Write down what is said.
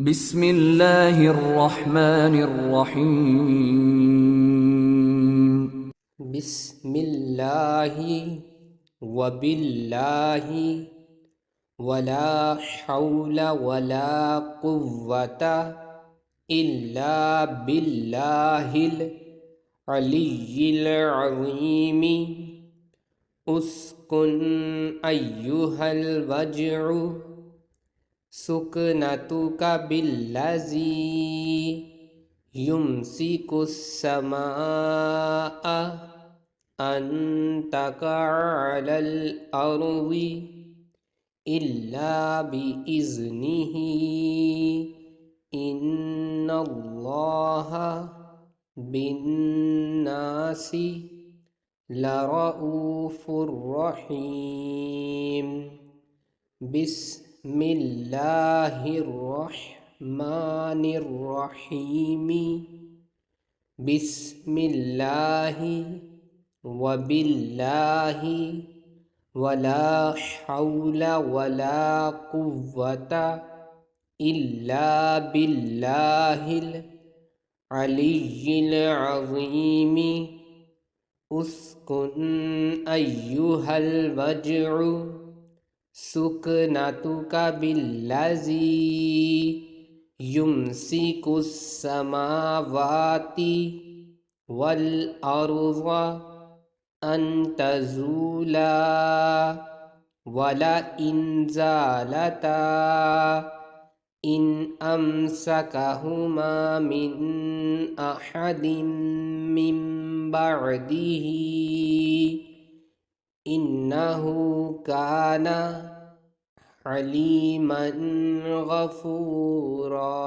बिस्मिल्लाहिर्रहमानिर्रहीम। बिस्मिल्लाहि वबिल्लाहि वला हौला वला कुव्वता इल्ला बिल्लाहिल अलिय्यिल अज़ीम। उस्कुन अय्युहल वज्उ सुकनतुका बिल्लज़ी युम्सिकुस समाअ अन तक़अ अलल अर्ज़ि इल्ला बिइज़्निही इन्नल्लाहा बिन्नासि लरऊफ़ुर रहीम। बिस्मिल्लाहिर्रहमानिर्रहीम। बिस्मिल्लाहि वबिल्लाहि वला हौला वला कुव्वता इल्ला बिल्लाहिल अलिय्यिल अज़ीम। उस्कुन अय्युहल वज्उ सुकनतुका बिल्लज़ी युम्सिकुस समावाति वल अर्ज़ अन तज़ूला वला इन ज़ालता इन अमसकहुमा मिन अहदिम मिन बअदिही इन्नहु काना अलीमन गफूरा।